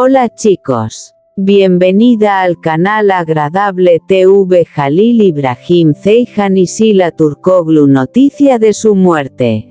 Hola chicos. Bienvenida al canal Agradable TV. Jalil Ibrahim Ceyhan y Sila Turkoglu, noticia de su muerte.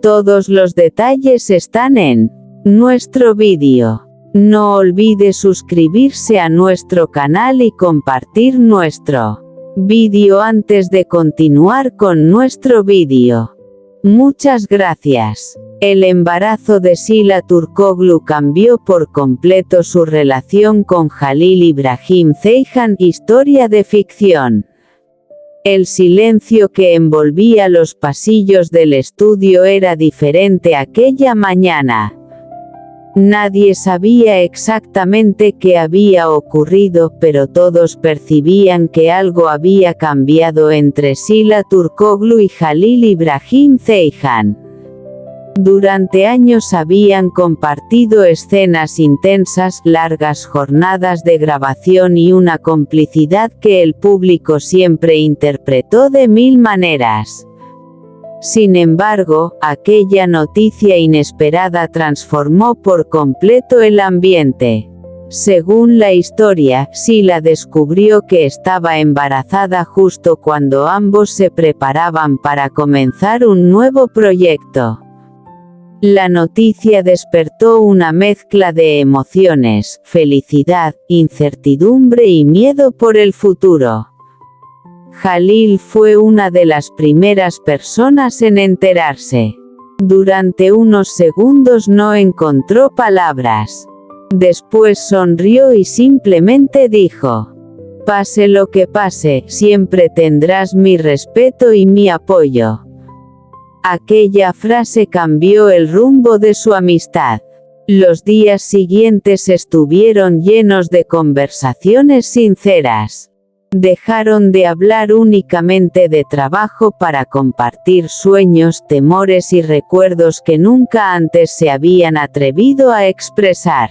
Todos los detalles están en nuestro vídeo. No olvide suscribirse a nuestro canal y compartir nuestro vídeo antes de continuar con nuestro vídeo. Muchas gracias. El embarazo de Sila Turkoglu cambió por completo su relación con Jalil Ibrahim Ceyhan. Historia de ficción. El silencio que envolvía los pasillos del estudio era diferente aquella mañana. Nadie sabía exactamente qué había ocurrido, pero todos percibían que algo había cambiado entre Sila Turkoglu y Jalil Ibrahim Ceyhan. Durante años habían compartido escenas intensas, largas jornadas de grabación y una complicidad que el público siempre interpretó de mil maneras. Sin embargo, aquella noticia inesperada transformó por completo el ambiente. Según la historia, Sila descubrió que estaba embarazada justo cuando ambos se preparaban para comenzar un nuevo proyecto. La noticia despertó una mezcla de emociones, felicidad, incertidumbre y miedo por el futuro. Jalil fue una de las primeras personas en enterarse. Durante unos segundos no encontró palabras. Después sonrió y simplemente dijo: "Pase lo que pase, siempre tendrás mi respeto y mi apoyo". Aquella frase cambió el rumbo de su amistad. Los días siguientes estuvieron llenos de conversaciones sinceras. Dejaron de hablar únicamente de trabajo para compartir sueños, temores y recuerdos que nunca antes se habían atrevido a expresar.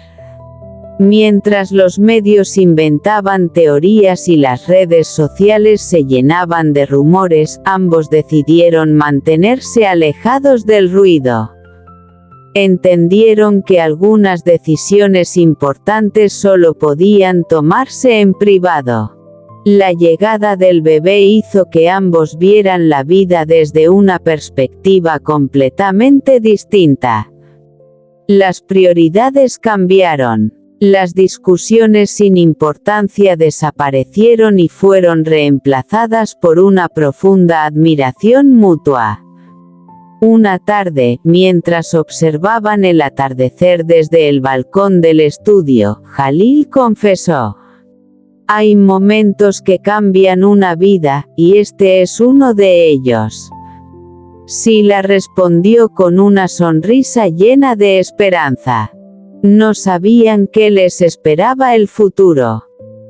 Mientras los medios inventaban teorías y las redes sociales se llenaban de rumores, ambos decidieron mantenerse alejados del ruido. Entendieron que algunas decisiones importantes solo podían tomarse en privado. La llegada del bebé hizo que ambos vieran la vida desde una perspectiva completamente distinta. Las prioridades cambiaron. Las discusiones sin importancia desaparecieron y fueron reemplazadas por una profunda admiración mutua. Una tarde, mientras observaban el atardecer desde el balcón del estudio, Jalil confesó: "Hay momentos que cambian una vida, y este es uno de ellos". Sila respondió con una sonrisa llena de esperanza. No sabían qué les esperaba el futuro.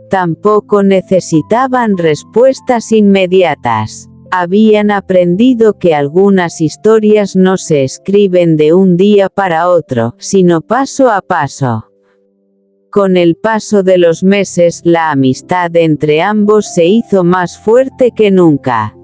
Tampoco necesitaban respuestas inmediatas. Habían aprendido que algunas historias no se escriben de un día para otro, sino paso a paso. Con el paso de los meses, la amistad entre ambos se hizo más fuerte que nunca.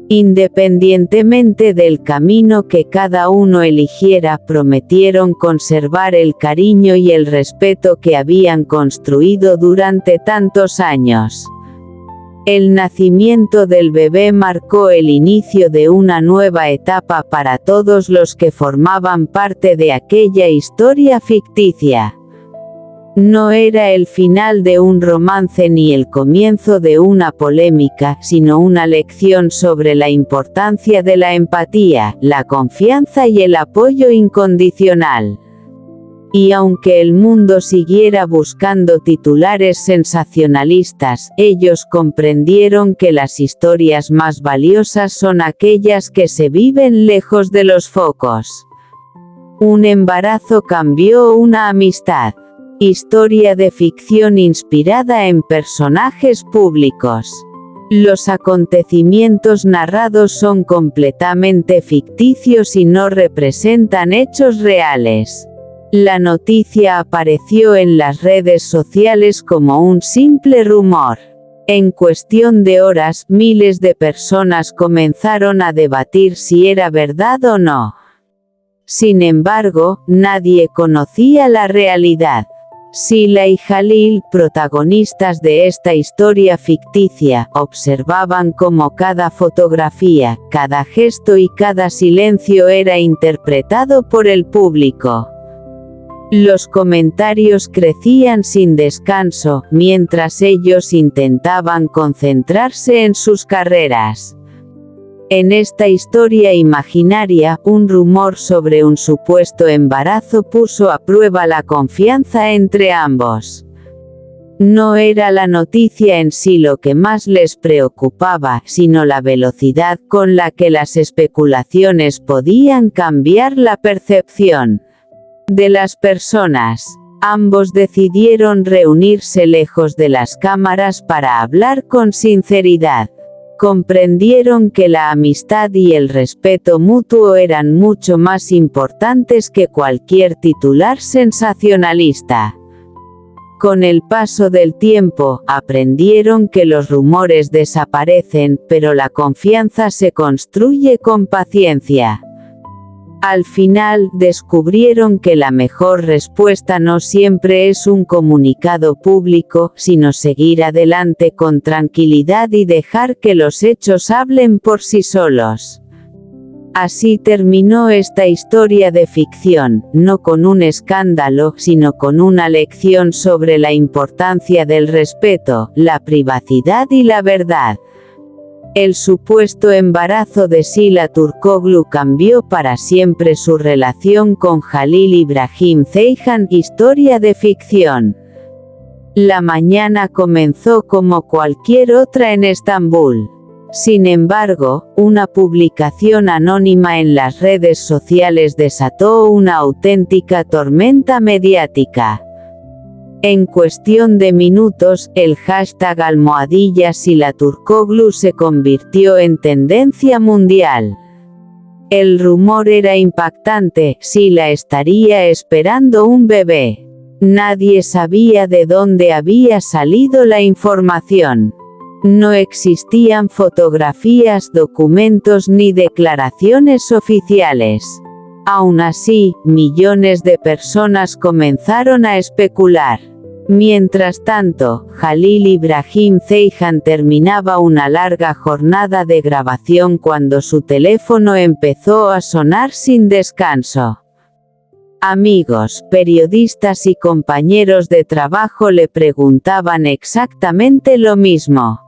Independientemente del camino que cada uno eligiera, prometieron conservar el cariño y el respeto que habían construido durante tantos años. El nacimiento del bebé marcó el inicio de una nueva etapa para todos los que formaban parte de aquella historia ficticia. No era el final de un romance ni el comienzo de una polémica, sino una lección sobre la importancia de la empatía, la confianza y el apoyo incondicional. Y aunque el mundo siguiera buscando titulares sensacionalistas, ellos comprendieron que las historias más valiosas son aquellas que se viven lejos de los focos. Un embarazo cambió una amistad. Historia de ficción inspirada en personajes públicos. Los acontecimientos narrados son completamente ficticios y no representan hechos reales. La noticia apareció en las redes sociales como un simple rumor. En cuestión de horas, miles de personas comenzaron a debatir si era verdad o no. Sin embargo, nadie conocía la realidad. Sila y Jalil, protagonistas de esta historia ficticia, observaban cómo cada fotografía, cada gesto y cada silencio era interpretado por el público. Los comentarios crecían sin descanso, mientras ellos intentaban concentrarse en sus carreras. En esta historia imaginaria, un rumor sobre un supuesto embarazo puso a prueba la confianza entre ambos. No era la noticia en sí lo que más les preocupaba, sino la velocidad con la que las especulaciones podían cambiar la percepción de las personas. Ambos decidieron reunirse lejos de las cámaras para hablar con sinceridad. Comprendieron que la amistad y el respeto mutuo eran mucho más importantes que cualquier titular sensacionalista. Con el paso del tiempo, aprendieron que los rumores desaparecen, pero la confianza se construye con paciencia. Al final, descubrieron que la mejor respuesta no siempre es un comunicado público, sino seguir adelante con tranquilidad y dejar que los hechos hablen por sí solos. Así terminó esta historia de ficción, no con un escándalo, sino con una lección sobre la importancia del respeto, la privacidad y la verdad. El supuesto embarazo de Sila Turkoglu cambió para siempre su relación con Jalil Ibrahim Ceyhan. Historia de ficción. La mañana comenzó como cualquier otra en Estambul. Sin embargo, una publicación anónima en las redes sociales desató una auténtica tormenta mediática. En cuestión de minutos, el hashtag #SilaTurkoglu se convirtió en tendencia mundial. El rumor era impactante: Sila estaría esperando un bebé. Nadie sabía de dónde había salido la información. No existían fotografías, documentos ni declaraciones oficiales. Aún así, millones de personas comenzaron a especular. Mientras tanto, Jalil Ibrahim Ceyhan terminaba una larga jornada de grabación cuando su teléfono empezó a sonar sin descanso. Amigos, periodistas y compañeros de trabajo le preguntaban exactamente lo mismo.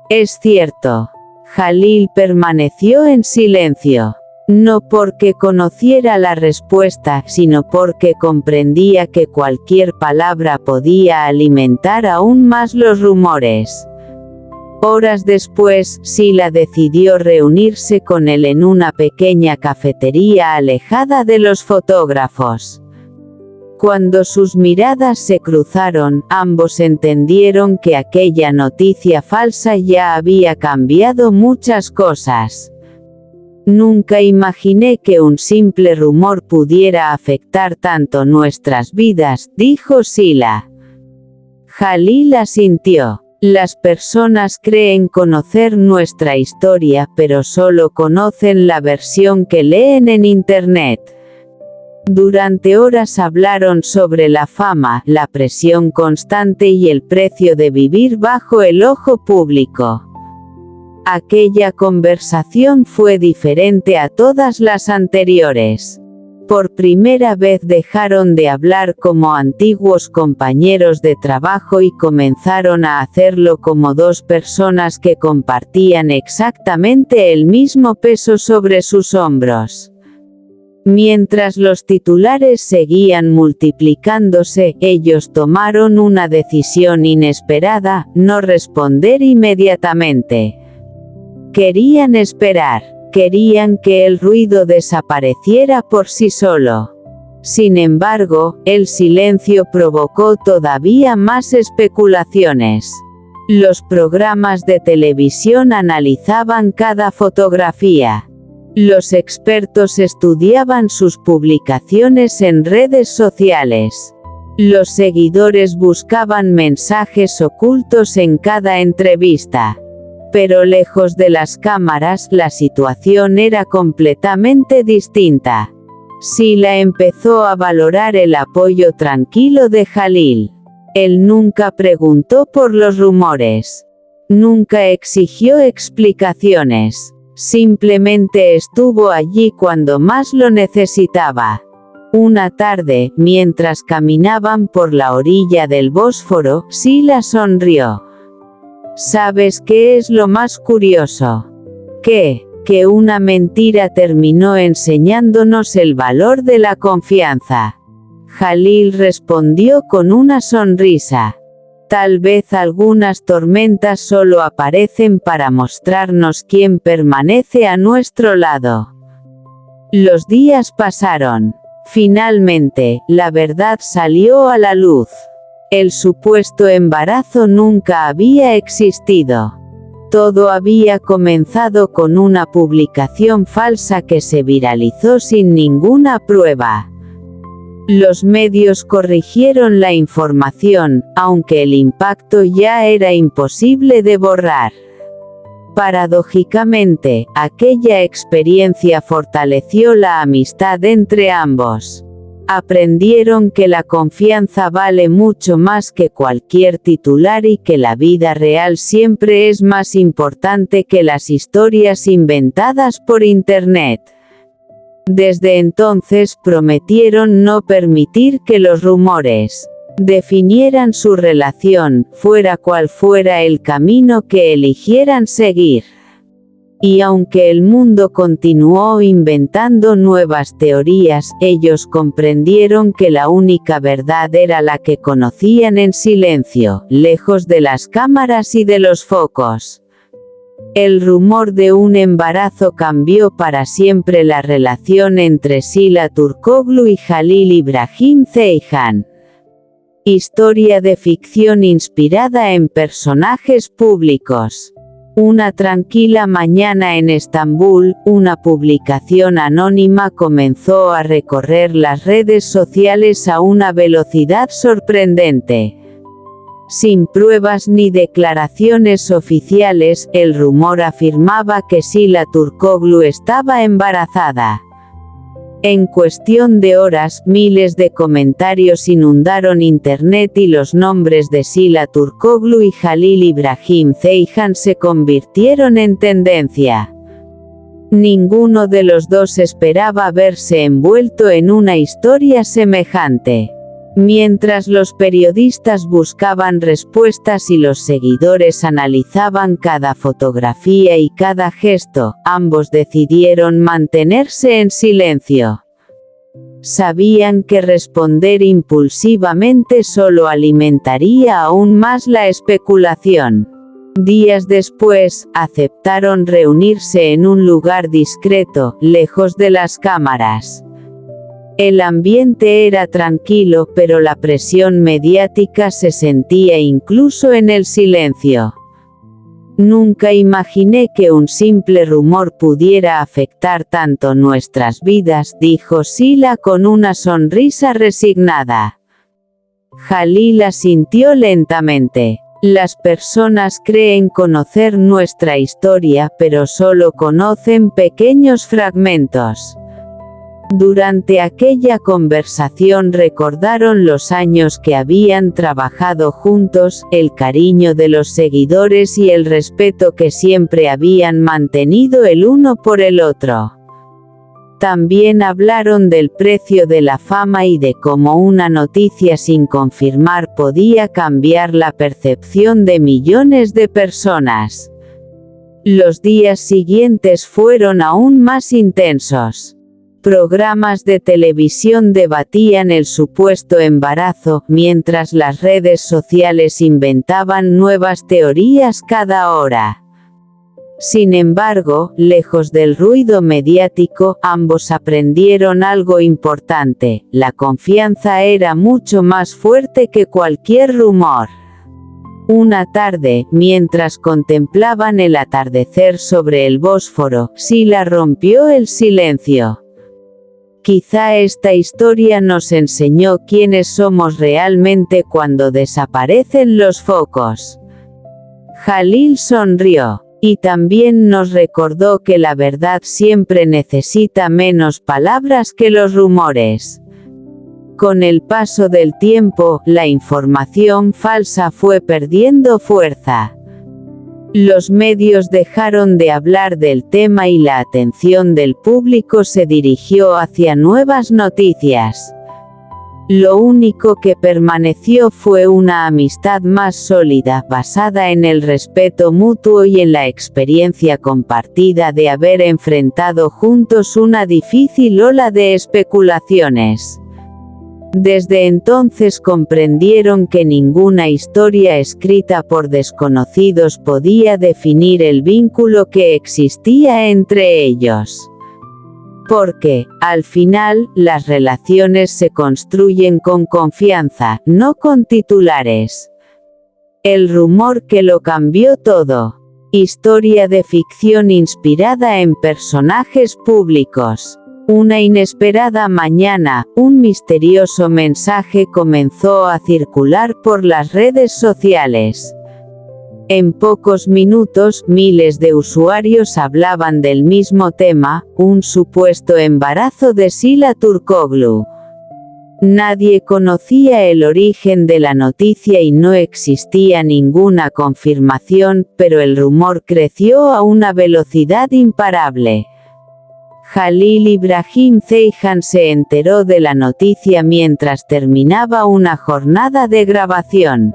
Es cierto. Jalil permaneció en silencio. No porque conociera la respuesta, sino porque comprendía que cualquier palabra podía alimentar aún más los rumores. Horas después, Sila decidió reunirse con él en una pequeña cafetería alejada de los fotógrafos. Cuando sus miradas se cruzaron, ambos entendieron que aquella noticia falsa ya había cambiado muchas cosas. Nunca imaginé que un simple rumor pudiera afectar tanto nuestras vidas, dijo Sila. Jalil asintió. Las personas creen conocer nuestra historia, pero solo conocen la versión que leen en Internet. Durante horas hablaron sobre la fama, la presión constante y el precio de vivir bajo el ojo público. Aquella conversación fue diferente a todas las anteriores. Por primera vez dejaron de hablar como antiguos compañeros de trabajo y comenzaron a hacerlo como dos personas que compartían exactamente el mismo peso sobre sus hombros. Mientras los titulares seguían multiplicándose, ellos tomaron una decisión inesperada: no responder inmediatamente. Querían esperar. Querían que el ruido desapareciera por sí solo. Sin embargo, el silencio provocó todavía más especulaciones. Los programas de televisión analizaban cada fotografía. Los expertos estudiaban sus publicaciones en redes sociales. Los seguidores buscaban mensajes ocultos en cada entrevista. Pero lejos de las cámaras, la situación era completamente distinta. Sila empezó a valorar el apoyo tranquilo de Jalil. Él nunca preguntó por los rumores. Nunca exigió explicaciones. Simplemente estuvo allí cuando más lo necesitaba. Una tarde, mientras caminaban por la orilla del Bósforo, Sila sonrió. ¿Sabes qué es lo más curioso? ¿Qué? Que una mentira terminó enseñándonos el valor de la confianza. Jalil respondió con una sonrisa. Tal vez algunas tormentas solo aparecen para mostrarnos quién permanece a nuestro lado. Los días pasaron. Finalmente, la verdad salió a la luz. El supuesto embarazo nunca había existido. Todo había comenzado con una publicación falsa que se viralizó sin ninguna prueba. Los medios corrigieron la información, aunque el impacto ya era imposible de borrar. Paradójicamente, aquella experiencia fortaleció la amistad entre ambos. Aprendieron que la confianza vale mucho más que cualquier titular y que la vida real siempre es más importante que las historias inventadas por Internet. Desde entonces prometieron no permitir que los rumores definieran su relación, fuera cual fuera el camino que eligieran seguir. Y aunque el mundo continuó inventando nuevas teorías, ellos comprendieron que la única verdad era la que conocían en silencio, lejos de las cámaras y de los focos. El rumor de un embarazo cambió para siempre la relación entre Sila Turkoglu y Jalil Ibrahim Ceyhan. Historia de ficción inspirada en personajes públicos. Una tranquila mañana en Estambul, una publicación anónima comenzó a recorrer las redes sociales a una velocidad sorprendente. Sin pruebas ni declaraciones oficiales, el rumor afirmaba que Sila Turkoglu estaba embarazada. En cuestión de horas, miles de comentarios inundaron Internet y los nombres de Sila Turkoglu y Jalil Ibrahim Ceyhan se convirtieron en tendencia. Ninguno de los dos esperaba verse envuelto en una historia semejante. Mientras los periodistas buscaban respuestas y los seguidores analizaban cada fotografía y cada gesto, ambos decidieron mantenerse en silencio. Sabían que responder impulsivamente solo alimentaría aún más la especulación. Días después, aceptaron reunirse en un lugar discreto, lejos de las cámaras. El ambiente era tranquilo, pero la presión mediática se sentía incluso en el silencio. Nunca imaginé que un simple rumor pudiera afectar tanto nuestras vidas, dijo Sila con una sonrisa resignada. Jalil asintió lentamente. Las personas creen conocer nuestra historia, pero solo conocen pequeños fragmentos. Durante aquella conversación recordaron los años que habían trabajado juntos, el cariño de los seguidores y el respeto que siempre habían mantenido el uno por el otro. También hablaron del precio de la fama y de cómo una noticia sin confirmar podía cambiar la percepción de millones de personas. Los días siguientes fueron aún más intensos. Programas de televisión debatían el supuesto embarazo, mientras las redes sociales inventaban nuevas teorías cada hora. Sin embargo, lejos del ruido mediático, ambos aprendieron algo importante: la confianza era mucho más fuerte que cualquier rumor. Una tarde, mientras contemplaban el atardecer sobre el Bósforo, Sila rompió el silencio. Quizá esta historia nos enseñó quiénes somos realmente cuando desaparecen los focos. Jalil sonrió. Y también nos recordó que la verdad siempre necesita menos palabras que los rumores. Con el paso del tiempo, la información falsa fue perdiendo fuerza. Los medios dejaron de hablar del tema y la atención del público se dirigió hacia nuevas noticias. Lo único que permaneció fue una amistad más sólida, basada en el respeto mutuo y en la experiencia compartida de haber enfrentado juntos una difícil ola de especulaciones. Desde entonces comprendieron que ninguna historia escrita por desconocidos podía definir el vínculo que existía entre ellos. Porque, al final, las relaciones se construyen con confianza, no con titulares. El rumor que lo cambió todo. Historia de ficción inspirada en personajes públicos. Una inesperada mañana, un misterioso mensaje comenzó a circular por las redes sociales. En pocos minutos, miles de usuarios hablaban del mismo tema, un supuesto embarazo de Sila Turkoglu. Nadie conocía el origen de la noticia y no existía ninguna confirmación, pero el rumor creció a una velocidad imparable. Jalil Ibrahim Ceyhan se enteró de la noticia mientras terminaba una jornada de grabación.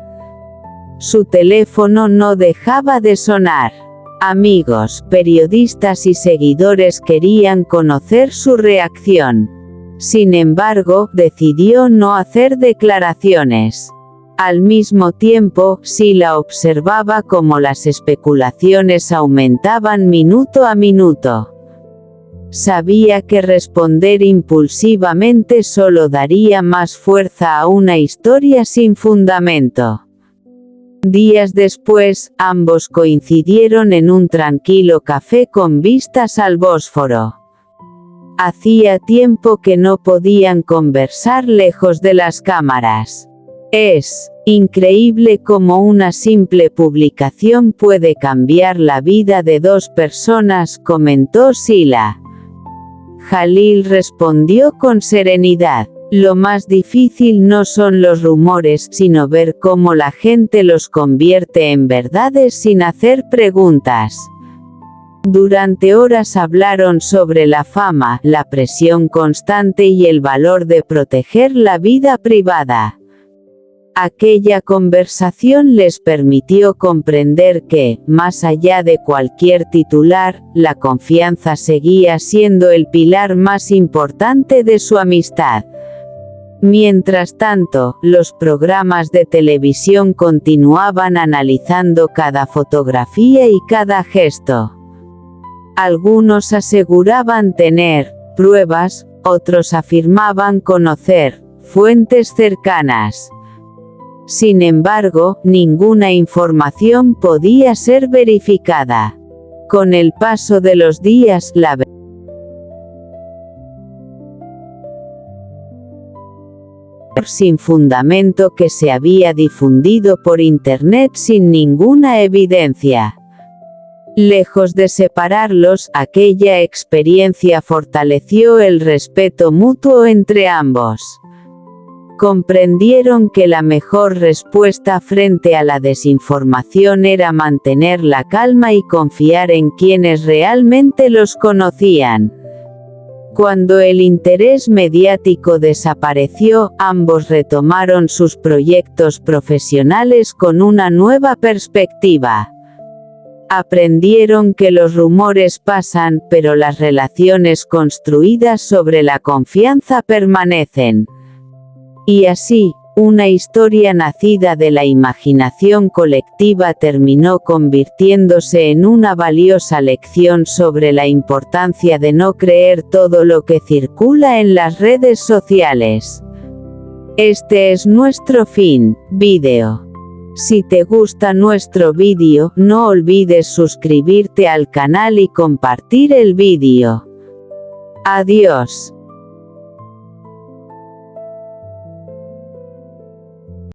Su teléfono no dejaba de sonar. Amigos, periodistas y seguidores querían conocer su reacción. Sin embargo, decidió no hacer declaraciones. Al mismo tiempo, Sila observaba cómo las especulaciones aumentaban minuto a minuto. Sabía que responder impulsivamente solo daría más fuerza a una historia sin fundamento. Días después, ambos coincidieron en un tranquilo café con vistas al Bósforo. Hacía tiempo que no podían conversar lejos de las cámaras. Es increíble cómo una simple publicación puede cambiar la vida de dos personas, comentó Sila. Jalil respondió con serenidad. Lo más difícil no son los rumores, sino ver cómo la gente los convierte en verdades sin hacer preguntas. Durante horas hablaron sobre la fama, la presión constante y el valor de proteger la vida privada. Aquella conversación les permitió comprender que, más allá de cualquier titular, la confianza seguía siendo el pilar más importante de su amistad. Mientras tanto, los programas de televisión continuaban analizando cada fotografía y cada gesto. Algunos aseguraban tener pruebas, otros afirmaban conocer fuentes cercanas. Sin embargo, ninguna información podía ser verificada. Con el paso de los días, la sin fundamento que se había difundido por Internet sin ninguna evidencia. Lejos de separarlos, aquella experiencia fortaleció el respeto mutuo entre ambos. Comprendieron que la mejor respuesta frente a la desinformación era mantener la calma y confiar en quienes realmente los conocían. Cuando el interés mediático desapareció, ambos retomaron sus proyectos profesionales con una nueva perspectiva. Aprendieron que los rumores pasan, pero las relaciones construidas sobre la confianza permanecen. Y así, una historia nacida de la imaginación colectiva terminó convirtiéndose en una valiosa lección sobre la importancia de no creer todo lo que circula en las redes sociales. Este es nuestro fin, vídeo. Si te gusta nuestro vídeo, no olvides suscribirte al canal y compartir el vídeo. Adiós.